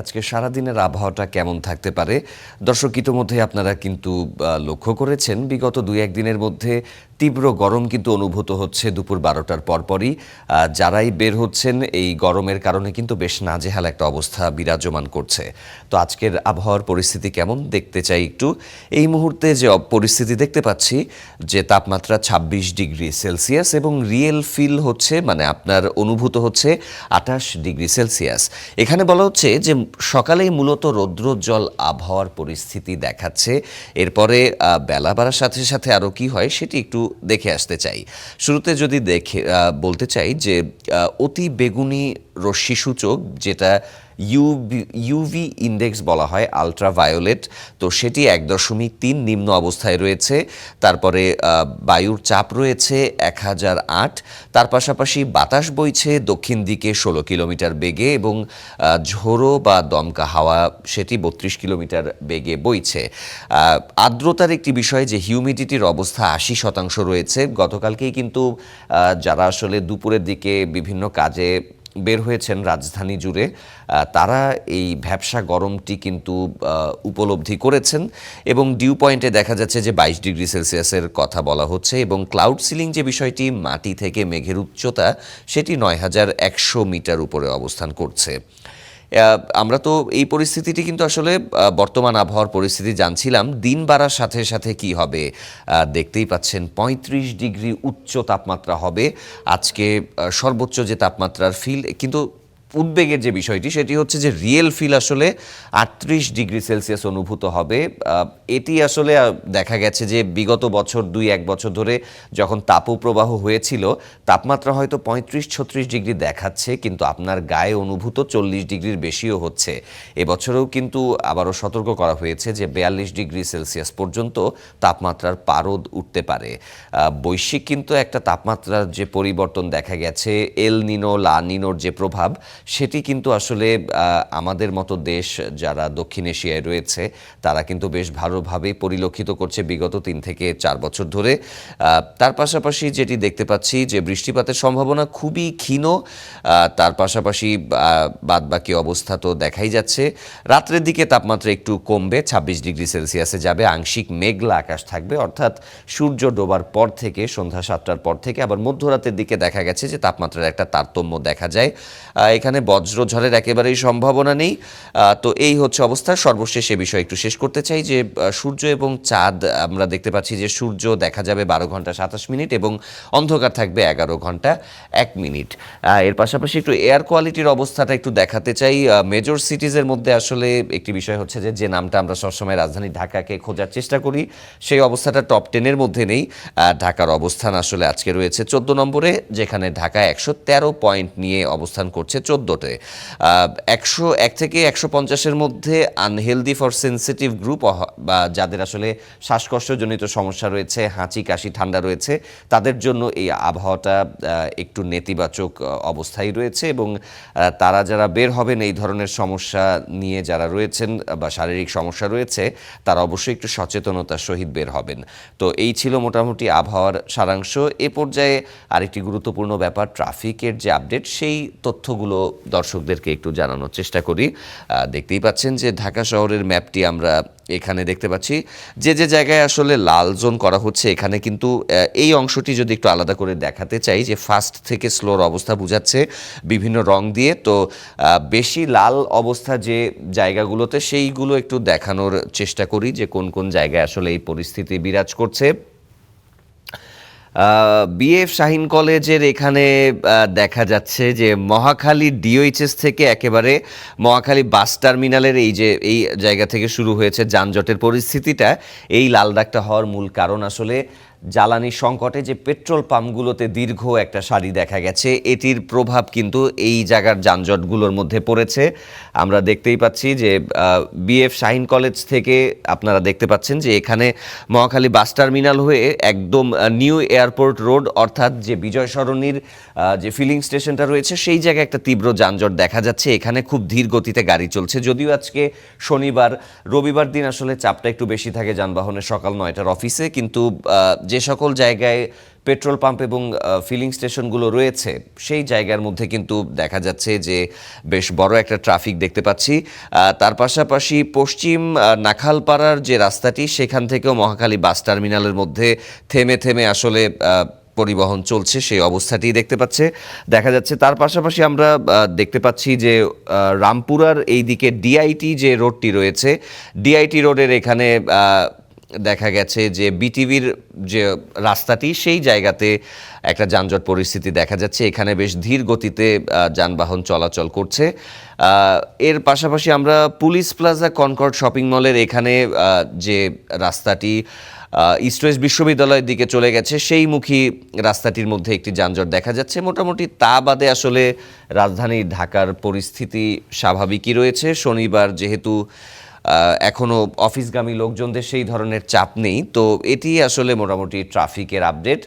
আজকে সারাদিনের আবহাওয়াটা কেমন থাকতে পারে? দর্শক ইতোমধ্যে আপনারা কিন্তু লক্ষ্য করেছেন বিগত ২-১ দিনের মধ্যে তীব্র গরম কিন্তু অনুভূত হচ্ছে দুপুর ১২টার পরপরই। যারাই বের হচ্ছেন এই গরমের কারণে কিন্তু বেশ নাজেহাল একটা অবস্থা বিরাজমান করছে। তো আজকের আবহাওয়ার পরিস্থিতি কেমন দেখতে চাই একটু। এই মুহূর্তে যে পরিস্থিতি দেখতে পাচ্ছি যে তাপমাত্রা ২৬ ডিগ্রি সেলসিয়াস এবং রিয়েল ফিল হচ্ছে মানে আপনার অনুভূত হচ্ছে ২৮ ডিগ্রি সেলসিয়াস। এখানে বলা হচ্ছে যে সকালেই মূলত রৌদ্রোজ্জ্বল আবহাওয়ার পরিস্থিতি দেখাচ্ছে। এরপরে বেলা বাড়ার সাথে সাথে আরও কি হয় সেটি একটু দেখে আসতে চাই। শুরুতে যদি বলতে চাই যে অতি বেগুনি রশ্মি সূচক যেটা ইউভি ইন্ডেক্স বলা হয় আলট্রাভায়োলেট, তো সেটি ১.৩ নিম্ন অবস্থায় রয়েছে। তারপরে বায়ুর চাপ রয়েছে ১০০৮। তার পাশাপাশি বাতাস বইছে দক্ষিণ দিকে ১৬ কিলোমিটার বেগে এবং ঝোড়ো বা দমকা হাওয়া সেটি ৩২ কিলোমিটার বেগে বইছে। আর্দ্রতার একটি বিষয় যে হিউমিডিটির অবস্থা ৮০% রয়েছে। গতকালকেই কিন্তু যারা আসলে দুপুরের দিকে বিভিন্ন কাজে বের হয়েছেন রাজধানী জুড়ে তারা এই ভ্যাপসা গরমটি কিন্তু উপলব্ধি করেছেন এবং ডিউ পয়েন্টে দেখা যাচ্ছে যে ২২ ডিগ্রি সেলসিয়াসের কথা বলা হচ্ছে এবং ক্লাউড সিলিং যে বিষয়টি মাটি থেকে মেঘের উচ্চতা সেটি ৯,১০০ মিটার উপরে অবস্থান করছে। আমরা তো এই পরিস্থিতিটি কিন্তু আসলে বর্তমান আবহাওয়ার পরিস্থিতি জানছিলাম। দিন বাড়ার সাথে সাথে কি হবে দেখতেই পাচ্ছেন ৩৫ ডিগ্রি উচ্চ তাপমাত্রা হবে আজকে। সর্বোচ্চ যে তাপমাত্রার ফিল কিন্তু উদ্বেগের যে বিষয়টি সেটি হচ্ছে যে রিয়েল ফিল আসলে ৩৮ ডিগ্রি সেলসিয়াস অনুভূত হবে। এটি আসলে দেখা গেছে যে বিগত বছর ২-১ বছর ধরে যখন তাপপ্রবাহ হয়েছিল তাপমাত্রা হয়তো ৩৫-৩৬ ডিগ্রি দেখাচ্ছে কিন্তু আপনার গায়ে অনুভূত ৪০ ডিগ্রির বেশিও হচ্ছে। এবছরেও কিন্তু আবারও সতর্ক করা হয়েছে যে ৪২ ডিগ্রি সেলসিয়াস পর্যন্ত তাপমাত্রার পারদ উঠতে পারে। বৈশ্বিক কিন্তু একটা তাপমাত্রার যে পরিবর্তন দেখা গেছে, এল নিনো লা নিনোর যে প্রভাব সেটি কিন্তু আসলে আমাদের মতো দেশ যারা দক্ষিণ এশিয়ায় রয়েছে তারা কিন্তু বেশ ভালোভাবেই পরিলক্ষিত করছে বিগত ৩ থেকে ৪ বছর ধরে। তার পাশাপাশি যেটি দেখতে পাচ্ছি যে বৃষ্টিপাতের সম্ভাবনা খুবই ক্ষীণ। তার পাশাপাশি বাদবাকি অবস্থা তো দেখাই যাচ্ছে। রাত্রের দিকে তাপমাত্রা একটু কমবে, ২৬ ডিগ্রি সেলসিয়াসে যাবে, আংশিক মেঘলা আকাশ থাকবে অর্থাৎ সূর্য ডোবার পর থেকে সন্ধ্যা ৭টার পর থেকে আবার মধ্যরাতের দিকে দেখা গেছে যে তাপমাত্রার একটা তারতম্য দেখা যায়। এখানে বজ্রঝড়ের একেবারেই সম্ভাবনা নেই। তো এই হচ্ছে অবস্থা। সর্বশেষ এ বিষয়ে একটু শেষ করতে চাই যে সূর্য এবং চাঁদ আমরা দেখতে পাচ্ছি যে সূর্য দেখা যাবে ১২ ঘন্টা ২৭ মিনিট এবং অন্ধকার থাকবে ১১ ঘন্টা ১ মিনিট। এর পাশাপাশি একটু এয়ার কোয়ালিটির অবস্থাটা একটু দেখাতে চাই। মেজর সিটিজের মধ্যে আসলে একটি বিষয় হচ্ছে যে নামটা আমরা সবসময় রাজধানী ঢাকাকে খোঁজার চেষ্টা করি সেই অবস্থাটা টপ 10-এর মধ্যে নেই। ঢাকার অবস্থান আসলে আজকে রয়েছে ১৪ নম্বরে, যেখানে ঢাকা ১১৩ পয়েন্ট নিয়ে অবস্থান করছে ১৪তে। ১০১ থেকে ১৫০-এর মধ্যে আনহেলদি ফর সেনসিটিভ গ্রুপ বা যাদের আসলে শ্বাসকষ্টজনিত সমস্যা রয়েছে, হাঁচি কাশি ঠান্ডা রয়েছে, তাদের জন্য এই আবহাওয়াটা একটু নেতিবাচক অবস্থায় রয়েছে এবং তারা যারা বের হবেন এই ধরনের সমস্যা নিয়ে যারা রয়েছেন বা শারীরিক সমস্যা রয়েছে তারা অবশ্যই একটু সচেতনতার সহিত বের হবেন। তো এই ছিল মোটামুটি আবহাওয়ার সারাংশ। এ পর্যায়ে আরেকটি গুরুত্বপূর্ণ ব্যাপার ট্রাফিকের যে আপডেট সেই তথ্যগুলো দর্শকদেরকে একটু জানানোর চেষ্টা করি। দেখতেই পাচ্ছেন যে ঢাকা শহরের ম্যাপটি আমরা এখানে দেখতে পাচ্ছি। যে জায়গায় আসলে লাল জোন করা হচ্ছে এখানে কিন্তু এই অংশটি যদি একটু আলাদা করে দেখাতে চাই যে ফাস্ট থেকে স্লোর অবস্থা বোঝাচ্ছে বিভিন্ন রং দিয়ে। তো বেশি লাল অবস্থা যে জায়গাগুলোতে সেইগুলো একটু দেখানোর চেষ্টা করি যে কোন কোন জায়গায় আসলে এই পরিস্থিতি বিরাজ করছে। বিএফ শাহীন কলেজের এখানে দেখা যাচ্ছে যে মহাখালী ডিওএইচএস থেকে একেবারে মহাখালী বাস টার্মিনালের এই জায়গা থেকে শুরু হয়েছে যানজটের পরিস্থিতিটা। এই লাল দাগটা হওয়ার মূল কারণ আসলে জ্বালানি সংকটে যে পেট্রোল পাম্পগুলোতে দীর্ঘ একটা সারি দেখা গেছে এটির প্রভাব কিন্তু এই জায়গার যানজটগুলোর মধ্যে পড়েছে। আমরা দেখতেই পাচ্ছি যে বিএফ শাহীন কলেজ থেকে আপনারা দেখতে পাচ্ছেন যে এখানে মহাখালী বাস টার্মিনাল হয়ে একদম নিউ এয়ারপোর্ট রোড অর্থাৎ যে বিজয় সরণির যে ফিলিং স্টেশনটা রয়েছে সেই জায়গায় একটা তীব্র যানজট দেখা যাচ্ছে। এখানে খুব ধীর গতিতে গাড়ি চলছে, যদিও আজকে শনিবার, রবিবার দিন আসলে চাপটা একটু বেশি থাকে যানবাহনের সকাল ৯টার অফিসে, কিন্তু যে যে সকল জায়গায় পেট্রোল পাম্প এবং ফিলিং স্টেশনগুলো রয়েছে সেই জায়গার মধ্যে কিন্তু দেখা যাচ্ছে যে বেশ বড় একটা ট্রাফিক দেখতে পাচ্ছি। তার পাশাপাশি পশ্চিম নাখালপাড়ার যে রাস্তাটি সেখান থেকেও মহাখালী বাস টার্মিনালের মধ্যে থেমে থেমে আসলে পরিবহন চলছে সেই অবস্থাটি দেখতে পাচ্ছে দেখা যাচ্ছে। তার পাশাপাশি আমরা দেখতে পাচ্ছি যে রামপুরার এই দিকে ডিআইটি যে রোডটি রয়েছে, ডিআইটি রোডের এখানে দেখা গেছে যে বিটিভির যে রাস্তাটি সেই জায়গাতে একটা যানজট পরিস্থিতি দেখা যাচ্ছে। এখানে বেশ ধীর গতিতে যানবাহন চলাচল করছে। এর পাশাপাশি আমরা পুলিশ প্লাজা কনকর্ড শপিং মলের এখানে যে রাস্তাটি ইস্ট ওয়েস্ট বিশ্ববিদ্যালয়ের দিকে চলে গেছে সেই মুখী রাস্তাটির মধ্যে একটি যানজট দেখা যাচ্ছে। মোটামুটি তা বাদে আসলে রাজধানী ঢাকার পরিস্থিতি স্বাভাবিকই রয়েছে। শনিবার যেহেতু এখনও অফিসগামী লোকজনদের সেই ধরনের চাপ নেই, তো এটি আসলে মোটামুটি ট্রাফিকের আপডেট।